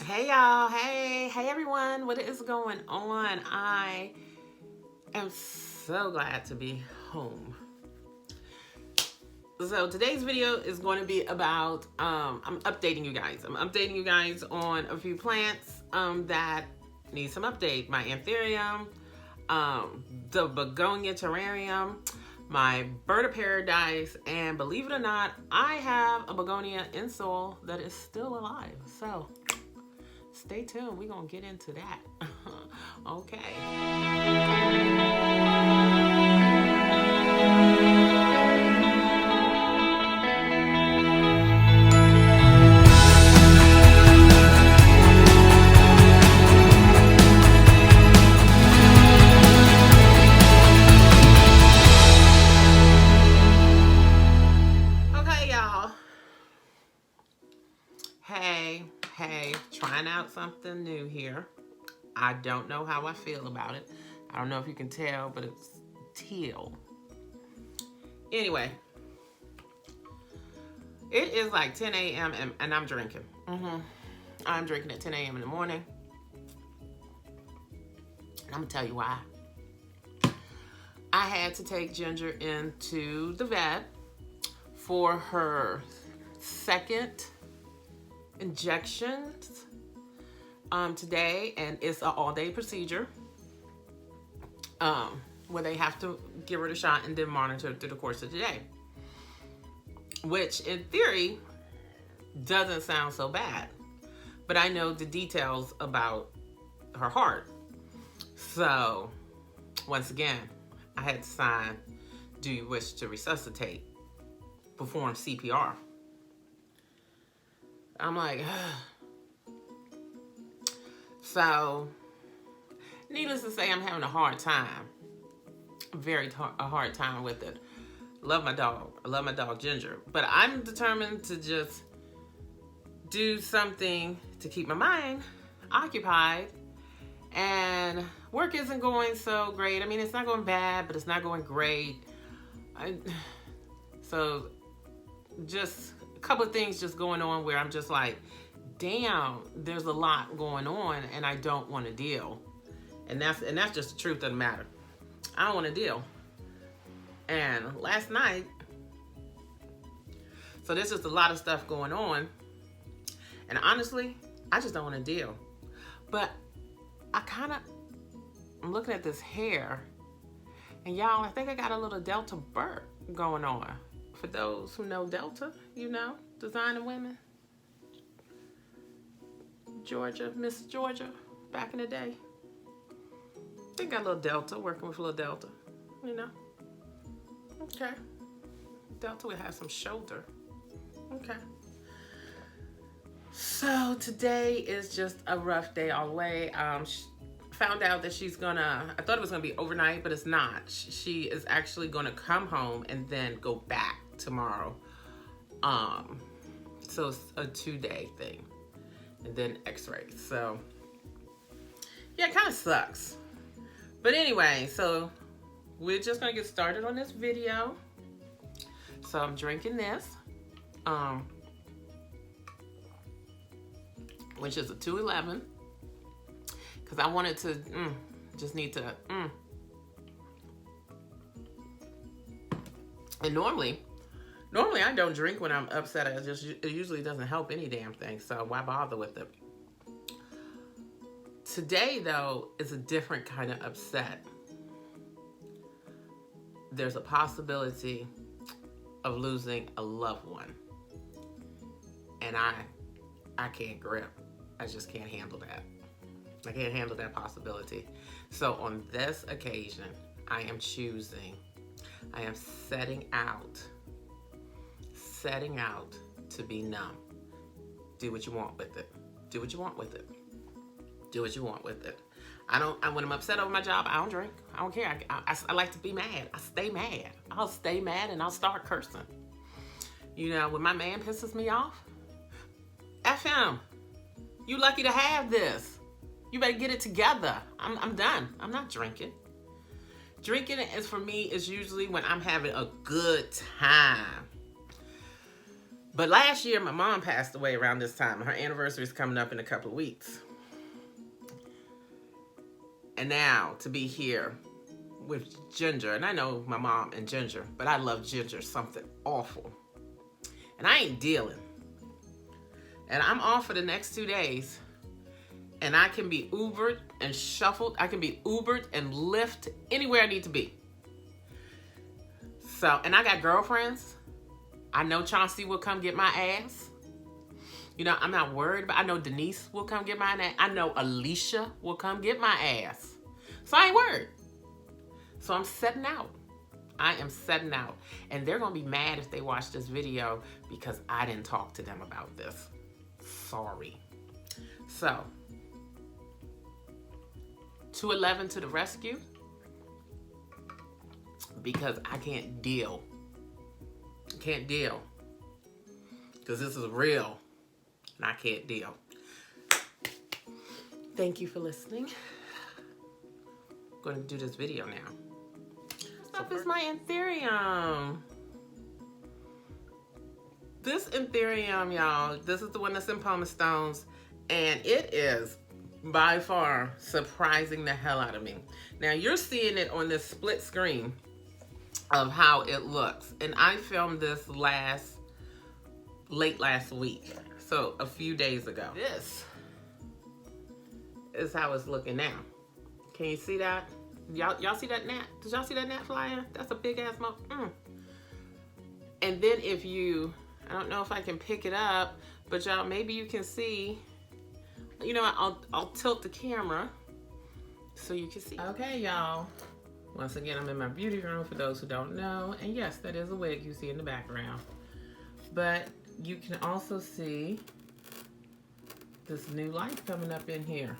Hey y'all, hey everyone, what is going on? I am so glad to be home. So today's video is going to be about, I'm updating you guys. I'm updating you guys on a few plants that need some update. My anthurium, the begonia terrarium, my bird of paradise, and believe it or not, I have a begonia in soil that is still alive. So stay tuned. We're going to get into that. Okay. Okay, y'all. Hey, trying out something new here. I don't know how I feel about it. I don't know if you can tell, but it's teal. Anyway, it is like 10 a.m. and I'm drinking. I'm drinking at 10 a.m. in the morning. And I'm gonna tell you why. I had to take Ginger into the vet for her second injections today, and it's an all-day procedure where they have to give her the shot and then monitor through the course of the day, which in theory doesn't sound so bad, but I know the details about her heart. So once again, I had to sign, do you wish to resuscitate, perform CPR. I'm like, ugh. So needless to say, I'm having a hard time, a hard time with it. Love my dog. I love my dog Ginger, but I'm determined to just do something to keep my mind occupied. And work isn't going so great. I mean, it's not going bad, but it's not going great. So just a couple of things just going on where I'm just like, damn, there's a lot going on and I don't want to deal. And that's just the truth of the matter. I don't want to deal. And last night, so there's just a lot of stuff going on. And honestly, I just don't want to deal. But I'm looking at this hair, and y'all, I think I got a little Delta Burke going on. For those who know Delta, you know, Designing Women. Georgia, Miss Georgia, back in the day. I think I got a little Delta, working with a little Delta, you know. Okay. Delta would have some shoulder. Okay. So today is just a rough day all the way. Found out that I thought it was gonna be overnight, but it's not. She is actually gonna come home and then go back tomorrow. So it's a 2-day thing. And then x-rays. So yeah, it kind of sucks. But anyway, so we're just gonna get started on this video. So I'm drinking this, which is a 211, because I wanted to just need to And normally I don't drink when I'm upset. It usually doesn't help any damn thing, so why bother with it? Today, though, is a different kind of upset. There's a possibility of losing a loved one. And I can't grip. I just can't handle that. I can't handle that possibility. So on this occasion, I am setting out to be numb. Do what you want with it. Do what you want with it. Do what you want with it. When I'm upset over my job, I don't drink. I don't care. I like to be mad. I stay mad. I'll stay mad and I'll start cursing. You know, when my man pisses me off, F him. You lucky to have this. You better get it together. I'm done. I'm not drinking. Drinking is, for me, is usually when I'm having a good time. But last year, my mom passed away around this time. Her anniversary is coming up in a couple of weeks. And now to be here with Ginger, and I know my mom and Ginger, but I love Ginger something awful. And I ain't dealing. And I'm off for the next 2 days. And I can be Ubered and shuffled. I can be Ubered and Lyft anywhere I need to be. So, and I got girlfriends. I know Chauncey will come get my ass. You know, I'm not worried about, I know Denise will come get my ass. I know Alicia will come get my ass. So I ain't worried. So I'm setting out. I am setting out. And they're going to be mad if they watch this video because I didn't talk to them about this. Sorry. So, 211 to the rescue because I can't deal. Can't deal because this is real and I can't deal. Thank you for listening. I'm going to do this video now. First up is my Anthurium. This Anthurium, y'all, this is the one that's in Pumice Stones, and it is by far surprising the hell out of me. Now you're seeing it on this split screen of how it looks, and I filmed this late last week, so a few days ago. This is how it's looking now. Can you see that? Y'all see that gnat? Did y'all see that gnat flyer? That's a big ass mo. And then if you, I don't know if I can pick it up, but y'all, maybe you can see. You know, I'll tilt the camera so you can see. Okay, y'all. Once again, I'm in my beauty room for those who don't know. And yes, that is a wig you see in the background. But you can also see this new light coming up in here.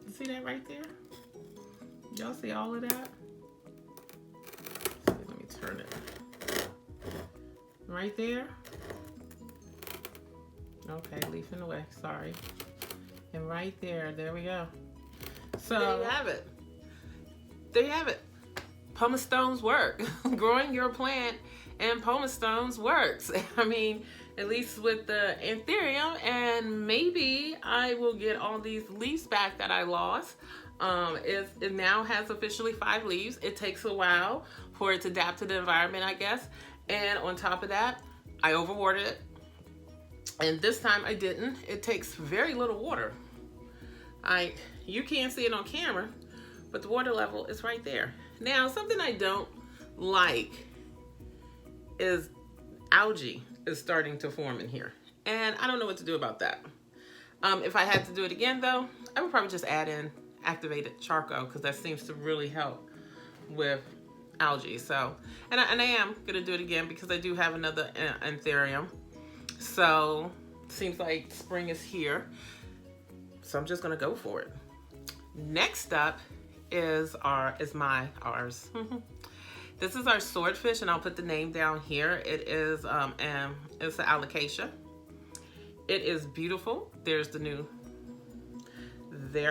You see that right there? Y'all see all of that? Let me turn it. Right there. Okay, leaf in the way, sorry. And right there, there we go. So there you have it. There you have it. Pumice Stones work. Growing your plant and Pumice Stones works. I mean, at least with the Anthurium, and maybe I will get all these leaves back that I lost. It now has officially 5 leaves. It takes a while for it to adapt to the environment, I guess. And on top of that, I overwatered it. And this time I didn't. It takes very little water. You can't see it on camera, but the water level is right there. Now, something I don't like is algae is starting to form in here. And I don't know what to do about that. If I had to do it again though, I would probably just add in activated charcoal because that seems to really help with algae. So, and I am gonna do it again because I do have another Anthurium. So, seems like spring is here. So I'm just gonna go for it. Next up is ours. This is our swordfish, and I'll put the name down here. It is it's an alocasia. It is beautiful. There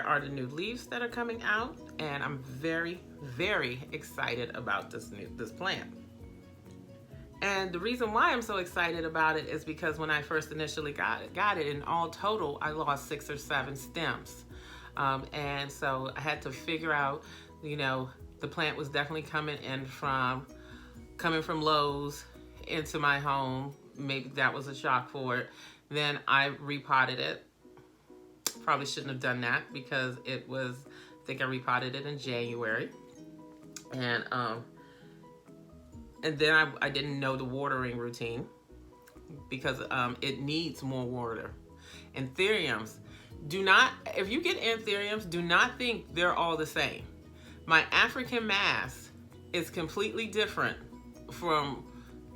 are the new leaves that are coming out, and I'm very, very excited about this plant. And the reason why I'm so excited about it is because when I first initially got it, in all total, I lost 6 or 7 stems. And so I had to figure out, you know, the plant was definitely coming from Lowe's into my home. Maybe that was a shock for it. Then I repotted it. Probably shouldn't have done that because I think I repotted it in January. And then I didn't know the watering routine because it needs more water. Anthuriums, if you get Anthuriums, do not think they're all the same. My African mass is completely different from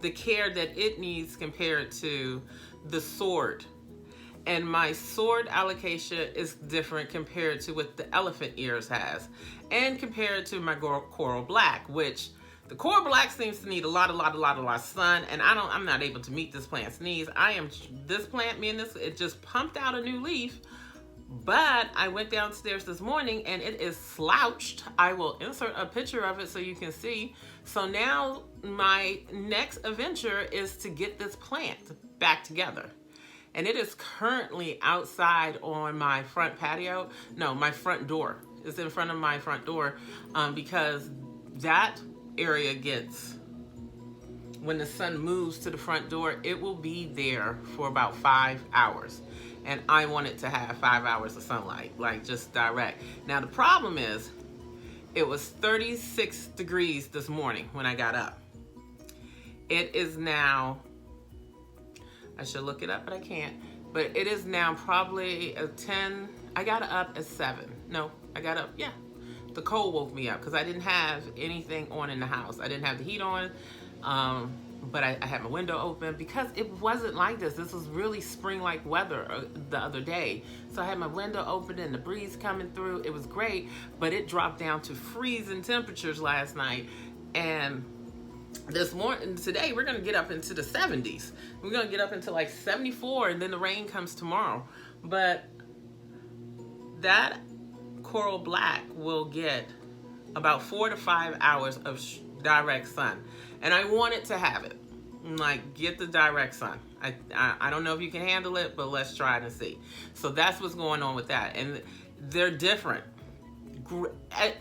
the care that it needs compared to the sword. And my sword alocasia is different compared to what the elephant ears has. And compared to my coral black, which the coral black seems to need a lot of sun, and I'm not able to meet this plant's needs. It just pumped out a new leaf But I went downstairs this morning and it is slouched. I will insert a picture of it so you can see. So now my next adventure is to get this plant back together. And it is currently outside on my front patio. No, my front door. It's in front of my front door because that area gets, when the sun moves to the front door, it will be there for about 5 hours. And I want it to have 5 hours of sunlight, like just direct. Now the problem is, it was 36 degrees this morning when I got up. It is now, I should look it up, but I can't. But it is now probably a 10, I got up at 7. No, I got up, yeah. The cold woke me up because I didn't have anything on in the house. I didn't have the heat on. But I had my window open because it wasn't like this. This was really spring-like weather the other day. So I had my window open and the breeze coming through. It was great, but it dropped down to freezing temperatures last night. And this morning, today, we're gonna get up into the 70s. We're gonna get up into like 74 and then the rain comes tomorrow. But that coral black will get about 4 to 5 hours of direct sun. And I want it to have it. Like, get the direct sun. I don't know if you can handle it, but let's try it and see. So that's what's going on with that. And they're different.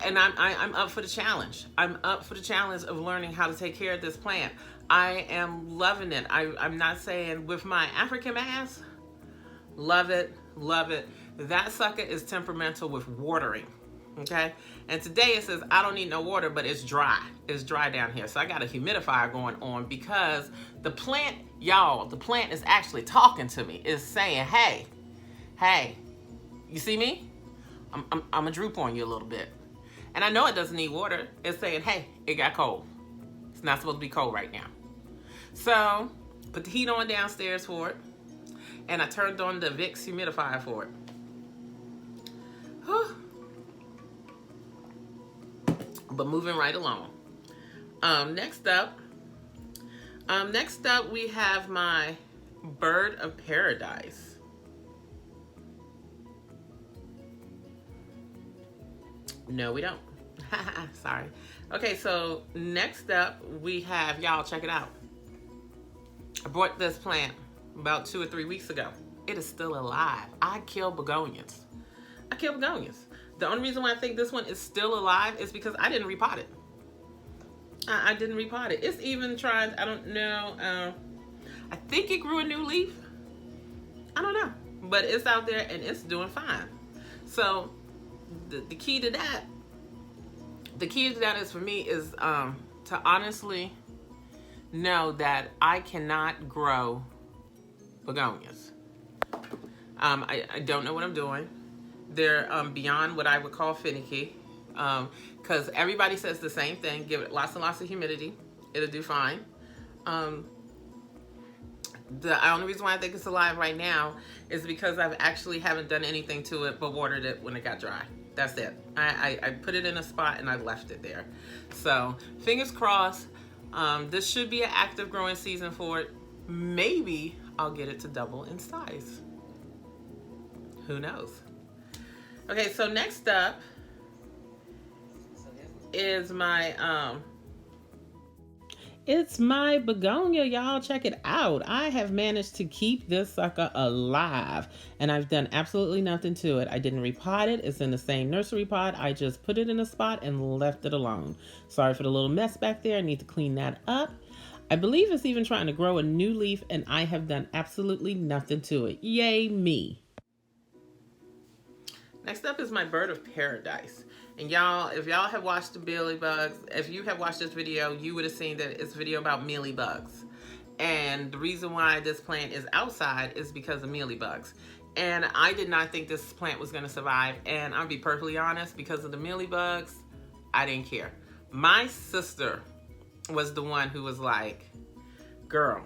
And I'm up for the challenge. I'm up for the challenge of learning how to take care of this plant. I am loving it. I'm not saying with my African mass, love it, love it. That sucker is temperamental with watering. Okay, and today it says I don't need no water, but it's dry. It's dry down here, so I got a humidifier going on because the plant, y'all, the plant is actually talking to me. It's saying, hey, you see me? I'm gonna droop on you a little bit, and I know it doesn't need water. It's saying, hey, it got cold. It's not supposed to be cold right now. So put the heat on downstairs for it, and I turned on the Vicks humidifier for it. Whew. But moving right along. Next up we have my bird of paradise. No, we don't. Sorry. Okay, so next up we have, y'all check it out. I bought this plant about 2 or 3 weeks ago. It is still alive. I kill begonias. The only reason why I think this one is still alive is because I didn't repot it. I didn't repot it. It's even tried, I don't know, I think it grew a new leaf. I don't know, but it's out there and it's doing fine. So the key to that is for me is to honestly know that I cannot grow begonias. I don't know what I'm doing. They're beyond what I would call finicky, because everybody says the same thing. Give it lots and lots of humidity. It'll do fine. The only reason why I think it's alive right now is because I've actually haven't done anything to it but watered it when it got dry. That's it. I put it in a spot and I left it there. So fingers crossed. This should be an active growing season for it. Maybe I'll get it to double in size. Who knows? Okay, so next up is my it's my begonia, y'all. Check it out. I have managed to keep this sucker alive, and I've done absolutely nothing to it. I didn't repot it. It's in the same nursery pot. I just put it in a spot and left it alone. Sorry for the little mess back there. I need to clean that up. I believe it's even trying to grow a new leaf, and I have done absolutely nothing to it. Yay me. Next up is my bird of paradise. And y'all, if y'all have watched the mealybugs, if you have watched this video, you would have seen that it's a video about mealybugs. And the reason why this plant is outside is because of mealybugs. And I did not think this plant was going to survive. And I'll be perfectly honest, because of the mealybugs, I didn't care. My sister was the one who was like, girl,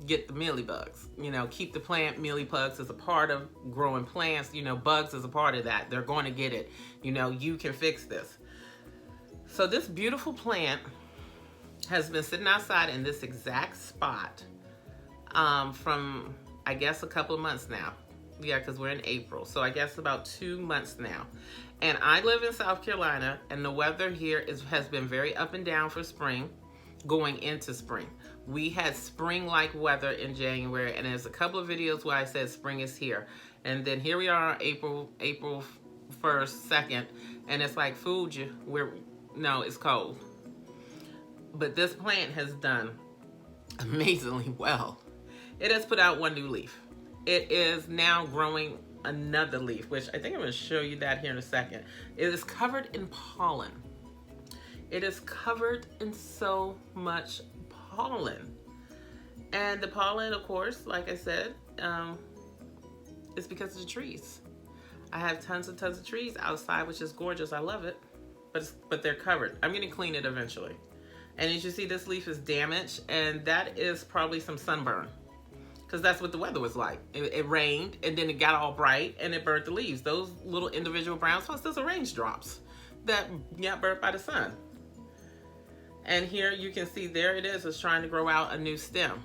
get the mealybugs. You know, keep the plant. Mealybugs is a part of growing plants. You know, bugs is a part of that. They're going to get it. You know, you can fix this. So this beautiful plant has been sitting outside in this exact spot from, I guess, a couple of months now. Yeah, because we're in April. So I guess about 2 months now. And I live in South Carolina, and the weather here has been very up and down for spring, going into spring. We had spring-like weather in January, and there's a couple of videos where I said spring is here. And then here we are, April 1st, 2nd, and it's like, fooled you. No, it's cold. But this plant has done amazingly well. It has put out one new leaf. It is now growing another leaf, which I think I'm going to show you that here in a second. It is covered in pollen. It is covered in so much pollen. And the pollen, of course, like I said, is because of the trees. I have tons and tons of trees outside, which is gorgeous. I love it. But they're covered. I'm going to clean it eventually. And as you see, this leaf is damaged, and that is probably some sunburn. Because that's what the weather was like. It rained, and then it got all bright, and it burnt the leaves. Those little individual brown spots, those are raindrops that got burnt by the sun. And here you can see, there it is. It's trying to grow out a new stem.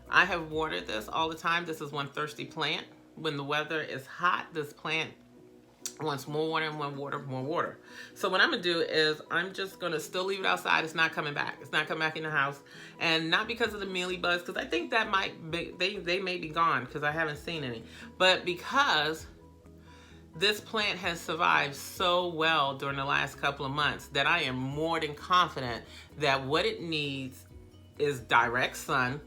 I have watered this all the time. This is one thirsty plant. When the weather is hot, this plant wants more water and more water. So what I'm gonna do is I'm just gonna still leave it outside. It's not coming back. It's not coming back in the house. And not because of the mealybugs, because I think that might be, they may be gone because I haven't seen any. But because this plant has survived so well during the last couple of months that I am more than confident that what it needs is direct sun,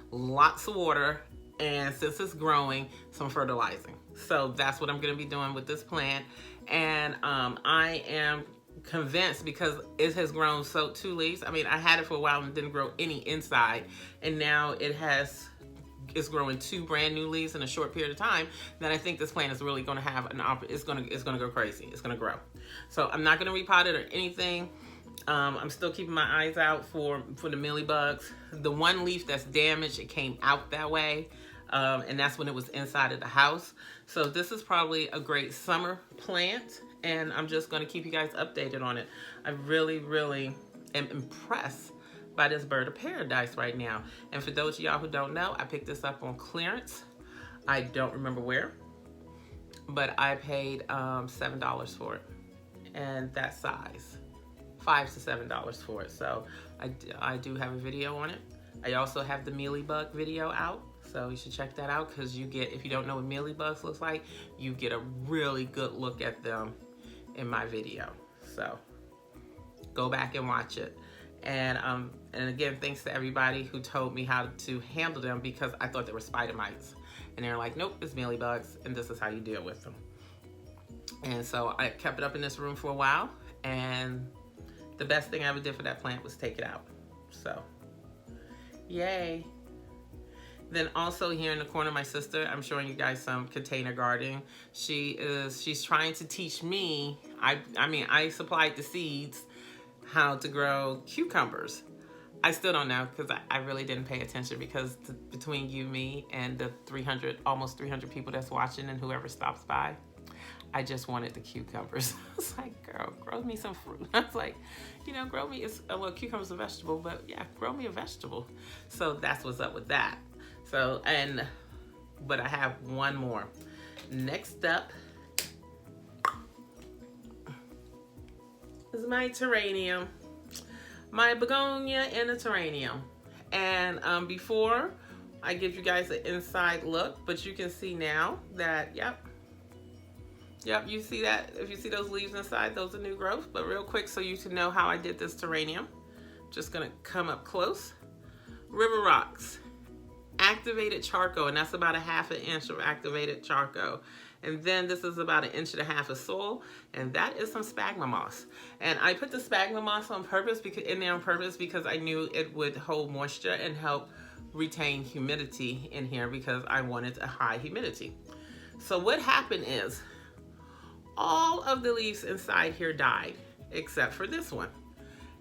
lots of water, and since it's growing, some fertilizing. So that's what I'm going to be doing with this plant. And I am convinced, because it has grown so 2 leaves. I mean, I had it for a while and didn't grow any inside, and now it's growing 2 brand new leaves in a short period of time, that I think this plant is really going to have it's going to go crazy. It's going to grow. So I'm not going to repot it or anything. I'm still keeping my eyes out for the mealybugs. The one leaf that's damaged, it came out that way. And that's when it was inside of the house. So this is probably a great summer plant, and I'm just going to keep you guys updated on it. I really, really am impressed by this bird of paradise right now. And for those of y'all who don't know, I picked this up on clearance. I don't remember where, but I paid $7 for it, and that size, $5 to $7 for it. So I do have a video on it. I also have the mealybug video out. So you should check that out, because if you don't know what mealybugs looks like, you get a really good look at them in my video. So go back and watch it. And again, thanks to everybody who told me how to handle them, because I thought they were spider mites. And they're like, nope, it's mealybugs, and this is how you deal with them. And so I kept it up in this room for a while, and the best thing I ever did for that plant was take it out. So, yay. Then also here in the corner, my sister, I'm showing you guys some container gardening. She's trying to teach me, I supplied the seeds, how to grow cucumbers. I still don't know, because I really didn't pay attention, because between you, me, and the almost 300 people that's watching and whoever stops by, I just wanted the cucumbers. I was like, girl, grow me some fruit. I was like, grow me, well, cucumber's a vegetable, but yeah, grow me a vegetable. So that's what's up with that. So, but I have one more. Next up is my terrarium, my begonia and a terrarium. And before I give you guys an inside look, but you can see now that, yep, you see that? If you see those leaves inside, those are new growth. But real quick, so you can know how I did this terrarium, just gonna come up close. River Rocks activated charcoal, and that's about a ½ inch of activated charcoal. And then this is about 1.5 inches of soil, and that is some sphagnum moss. And I put the sphagnum moss on purpose, because I knew it would hold moisture and help retain humidity in here, because I wanted a high humidity. So what happened is, all of the leaves inside here died, except for this one.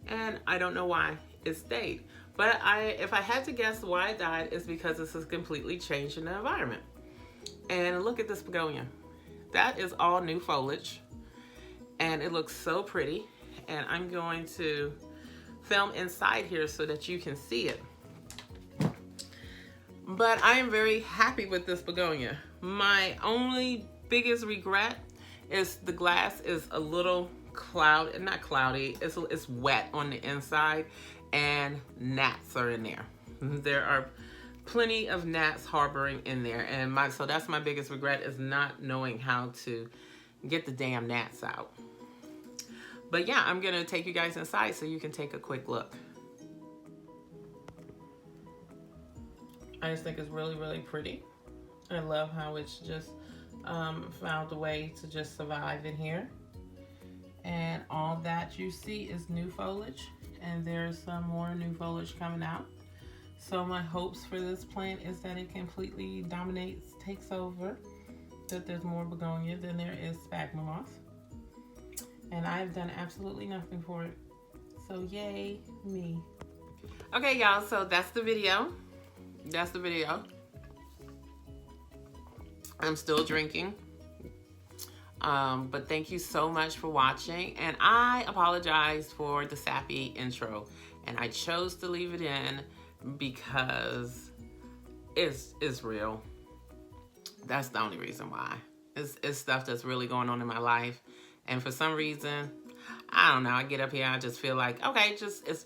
And I don't know why it stayed. But if I had to guess why it died, it's because this is completely changing the environment. And look at this begonia. That is all new foliage. And it looks so pretty. And I'm going to film inside here so that you can see it. But I am very happy with this begonia. My only biggest regret is the glass is a little not cloudy, it's wet on the inside, and gnats are in there. There are plenty of gnats harboring in there, and so that's my biggest regret, is not knowing how to get the damn gnats out. But yeah, I'm gonna take you guys inside so you can take a quick look. I just think it's really, really pretty. I love how it's just found a way to just survive in here. And all that you see is new foliage, and there's some more new foliage coming out. So my hopes for this plant is that it completely dominates, takes over, that there's more begonia than there is sphagnum moss. And I've done absolutely nothing for it. So yay me. Okay, y'all, so that's the video. That's the video. I'm still drinking. But thank you so much for watching. And I apologize for the sappy intro. And I chose to leave it in because it's real. That's the only reason why. It's stuff that's really going on in my life. And for some reason, I don't know, I get up here, I just feel like, okay, it's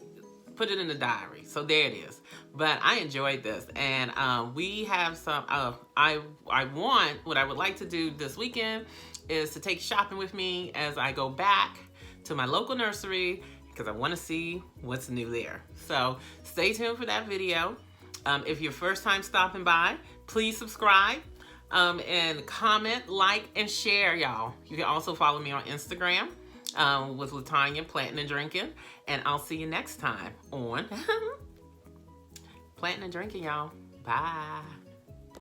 put it in the diary. So there it is. But I enjoyed this. And we have some, what I would like to do this weekend is to take shopping with me as I go back to my local nursery, because I want to see what's new there. So stay tuned for that video. If you're first time stopping by, please subscribe. And comment, like, and share, y'all. You can also follow me on Instagram with Latanya Planting and Drinking. And I'll see you next time on Planting and Drinking, y'all. Bye.